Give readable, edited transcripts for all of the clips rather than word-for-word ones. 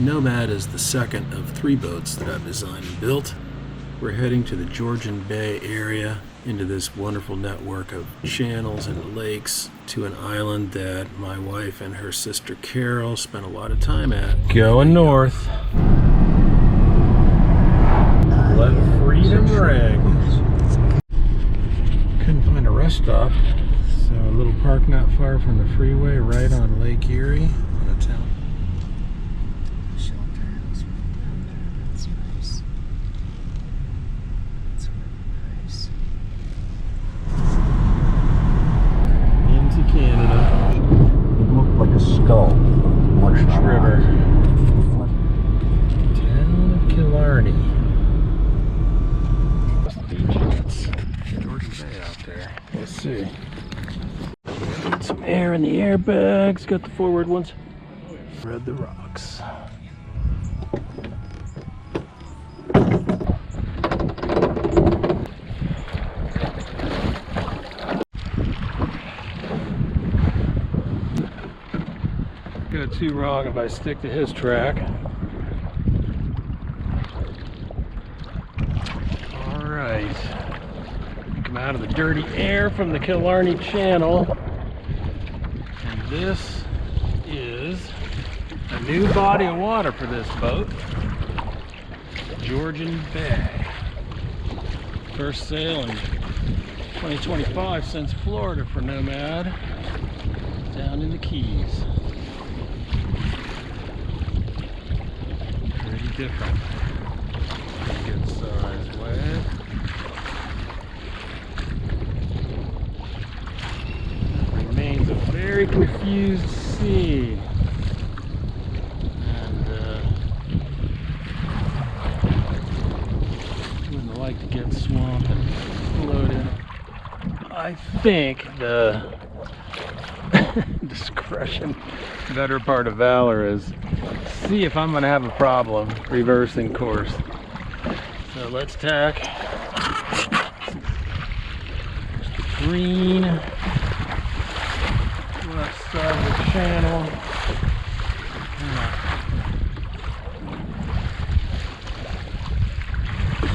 Nomad is the second of 3 boats that I've designed and built. We're heading to the Georgian Bay area into this wonderful network of channels and lakes to an island that my wife and her sister Carol spent a lot of time at. Going north. Let freedom ring. Couldn't find a rest stop, so a little park not far from the freeway, right on Lake Erie, on a town. That's nice. That's really nice. Into Canada. It looked like a skull. Orange River. Town of Killarney. It's Georgian Bay out there. Let's see. Get some air in the airbags. Got the forward ones. Spread the rocks. Go too wrong if I stick to his track. All right. Come out of the dirty air from the Killarney Channel. And this is a new body of water for this boat. Georgian Bay. First sail in 2025 since Florida for Nomad. Down in the Keys. Pretty different. Good size wave. Remains a very confused sea. And wouldn't like to get swamped and floated. I think the discretion, better part of valor, is see if I'm going to have a problem reversing course. So let's tack the green left side of the channel.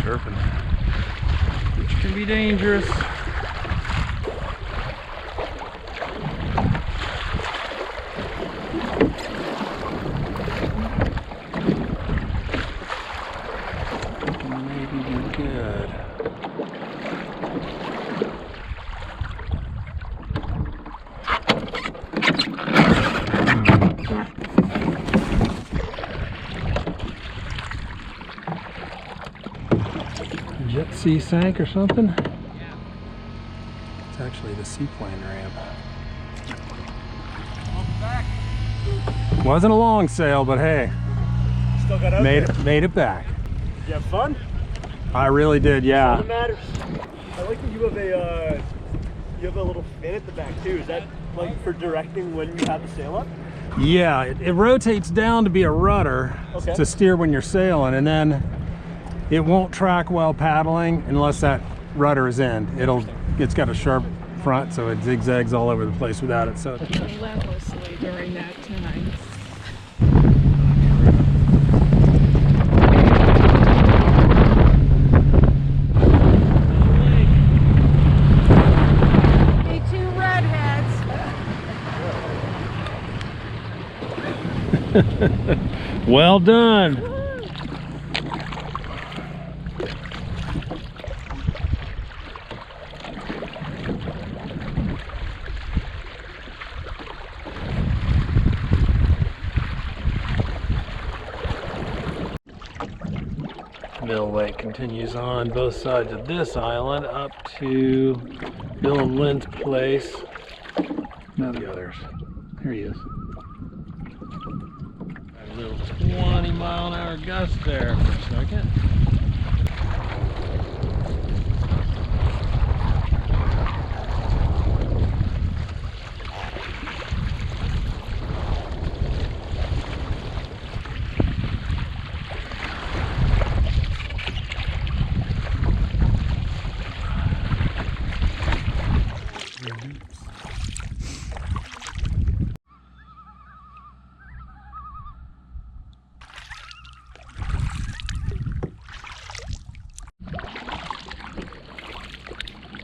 Surfing, which can be dangerous. Jet sea sank or something? Yeah. It's actually the seaplane ramp. Back. Wasn't a long sail, but hey, Still got out made it back. You have fun? I really did, yeah. That's all that matters. I like that you have a little fin at the back too. Is that like for directing when you have the sail up? Yeah, it rotates down to be a rudder to steer when you're sailing, and then it won't track while paddling unless that rudder is in. It's got a sharp front, so it zigzags all over the place without it. So relentlessly during that time. Hey, 2 redheads. well done. Mill Lake continues on both sides of this island up to Bill and Lynn's place. Now the others. Here he is. A little 20-mile-an-hour gust there for a second.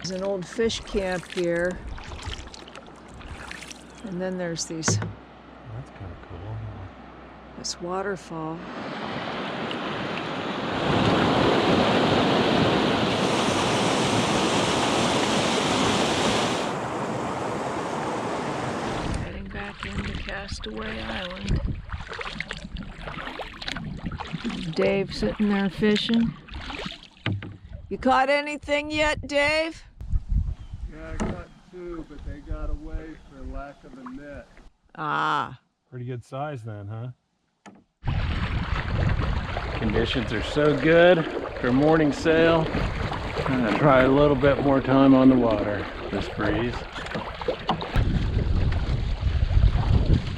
There's an old fish camp here. And then there's these, That's kind of cool. this waterfall. Heading back into Castaway Island. Dave sitting there fishing. You caught anything yet, Dave? Yeah, I caught 2, but they got away for lack of a net. Ah. Pretty good size then, huh? Conditions are so good for a morning sail. I'm gonna try a little bit more time on the water this breeze.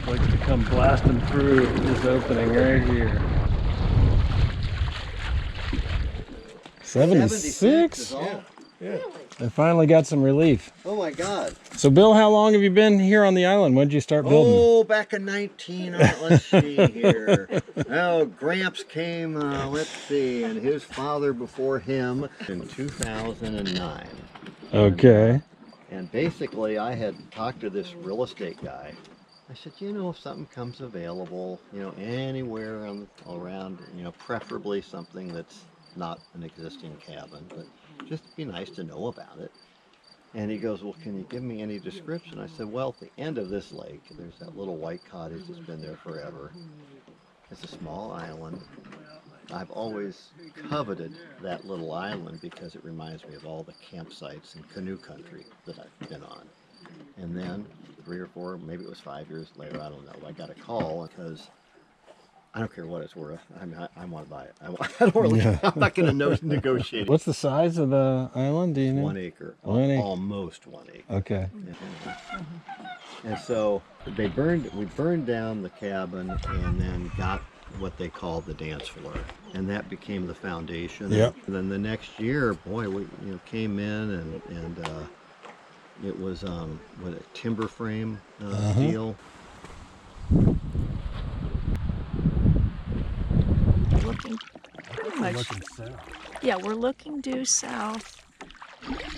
Likes to come blasting through this opening right here. 76? Yeah. I finally got some relief. Oh my God. So Bill, how long have you been here on the island? When did you start building? Oh, back in 19, let's see here. Oh, Gramps came, let's see, and his father before him in 2009. Okay. And basically I had talked to this real estate guy. I said, you know, if something comes available, you know, anywhere around, you know, preferably something that's not an existing cabin, but just be nice to know about it. And he goes, well, can you give me any description? I said, well, at the end of this lake, there's that little white cottage that's been there forever. It's a small island. I've always coveted that little island because it reminds me of all the campsites and canoe country that I've been on. And then 3 or 4, maybe it was 5 years later, I don't know, I got a call because I don't care what it's worth. I mean, I want to buy it. I don't really, I'm not going to negotiate. What's the size of the island? Do you know? 1 acre. 1 acre. Almost 1 acre. Okay. And so we burned down the cabin and then got what they called the dance floor, and that became the foundation. Yep. And then the next year, boy, we came in and it was a timber frame deal. Looking pretty much. Yeah, we're looking due south.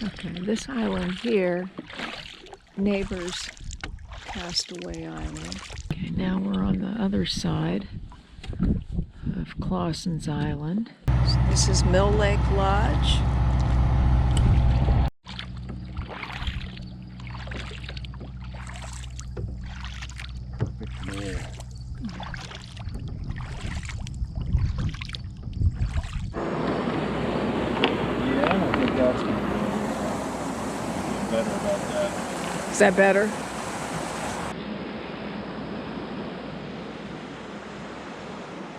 Okay, this island here neighbors Castaway Island. Okay, now we're on the other side of Clausen's Island. So this is Mill Lake Lodge. Is that better?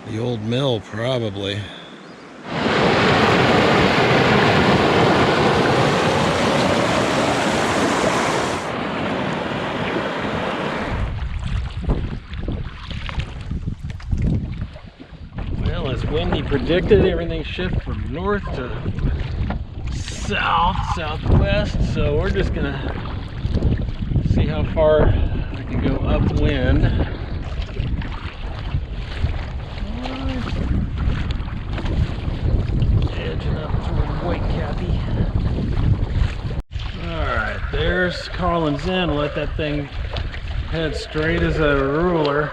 The old mill, probably. Well, as Wendy predicted, everything shifted from north to south, southwest, so we're just gonna see how far I can go upwind. Edging up toward Whitecappy. Alright, there's Carlin's Inn. Let that thing head straight as a ruler,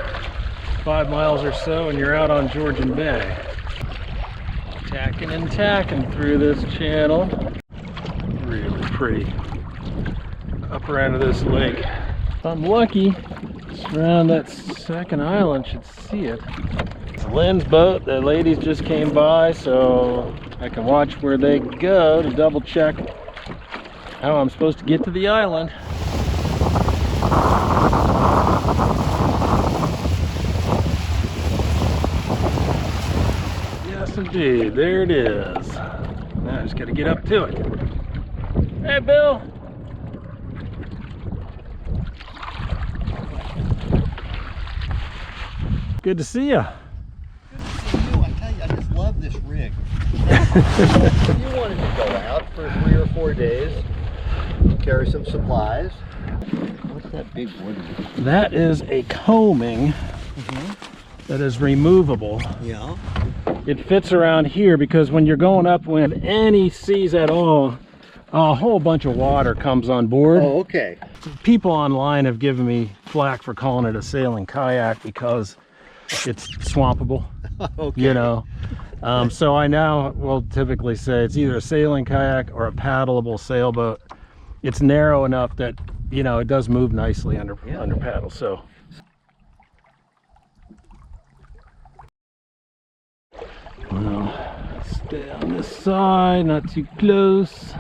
5 miles or so, and you're out on Georgian Bay. Tacking and tacking through this channel. Really pretty. Upper end of this lake. If I'm lucky, just around that second island should see it. It's Lynn's boat. The ladies just came by, so I can watch where they go to double check how I'm supposed to get to the island. Yes, indeed. There it is. Now I just got to get up to it. Hey, Bill. Good to see you. Good to see you. I tell you, I just love this rig. You wanted to go out for 3 or 4 days, carry some supplies. What's that big wood? That is a combing that is removable. Yeah. It fits around here because when you're going upwind, any seas at all, A whole bunch of water comes on board. Oh, okay. People online have given me flack for calling it a sailing kayak because it's swampable. Okay. You know. So I now will typically say it's either a sailing kayak or a paddleable sailboat. It's narrow enough that, you know, it does move nicely under paddle. So well, stay on this side, not too close.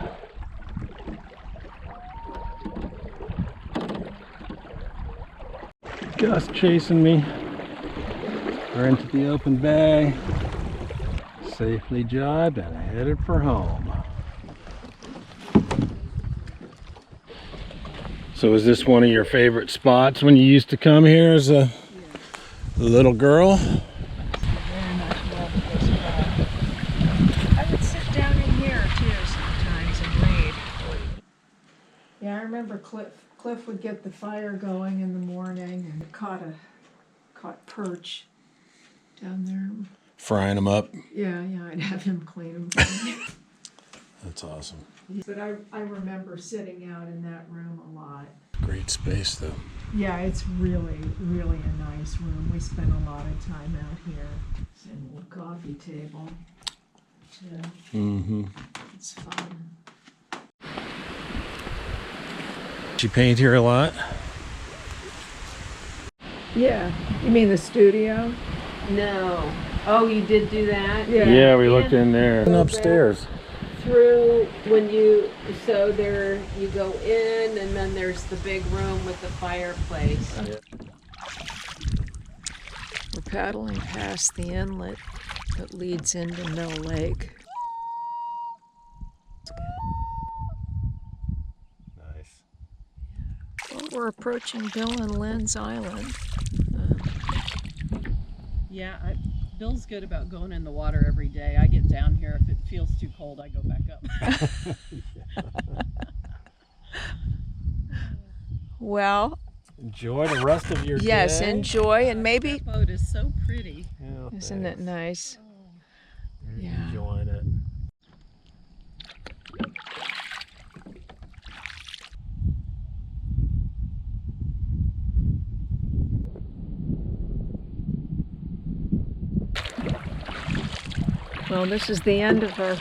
Gust chasing me. We're into the open bay. Safely jibed and headed for home. So is this one of your favorite spots when you used to come here as a little girl? Very much love this spot. I would sit down in here too sometimes and read. Yeah, I remember Cliff would get the fire going in the morning and caught perch down there. Frying them up. Yeah, I'd have him clean them for me. That's awesome. But I remember sitting out in that room a lot. Great space though. Yeah, it's really, really a nice room. We spent a lot of time out here. It's an old coffee table. Yeah. Mm-hmm. It's fun. You paint here a lot? Yeah. You mean the studio? No. Oh, you did do that? Yeah, we looked in there. And upstairs. Through so there you go in, and then there's the big room with the fireplace. We're paddling past the inlet that leads into Mill Lake. Nice. Well, we're approaching Bill and Lynn's island. Yeah, Bill's good about going in the water every day. I get down here. If it feels too cold, I go back up. Well, Enjoy the rest of your yes, day. enjoy, and maybe, That boat is so pretty. Yeah, isn't it thanks. nice? You're Yeah. enjoying it. Well, this is the end of our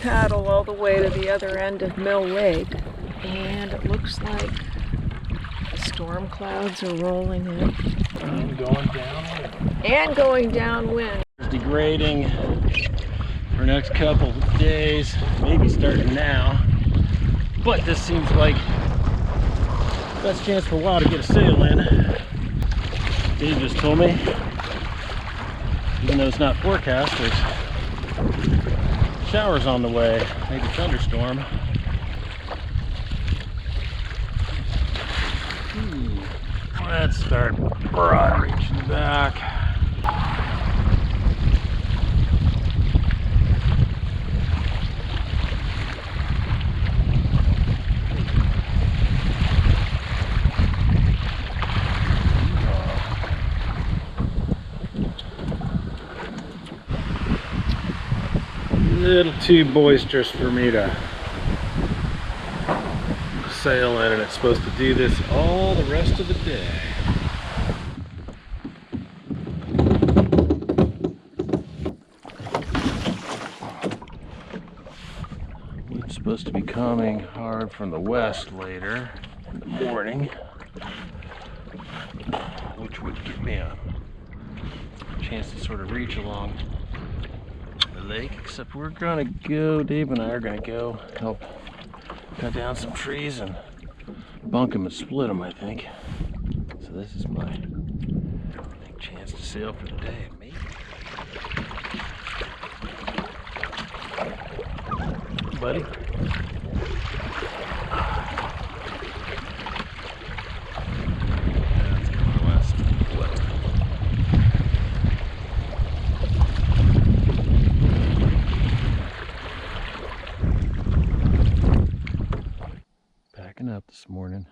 paddle all the way to the other end of Mill Lake, and it looks like the storm clouds are rolling in And going downwind. and going downwind. It's degrading for the next couple of days, maybe starting now. But this seems like the best chance for a while to get a sail in. Dave just told me, even though it's not forecast, there's showers on the way, maybe thunderstorm. Let's start broad reaching back. Little too boisterous for me to sail in, and it's supposed to do this all the rest of the day. It's supposed to be coming hard from the west later in the morning, which would give me a chance to sort of reach along the lake, except we're gonna go, Dave and I are gonna go help cut down some trees and bunk them and split them, I think. So this is my chance to sail for the day, maybe. Buddy. That's going west. Packing up this morning.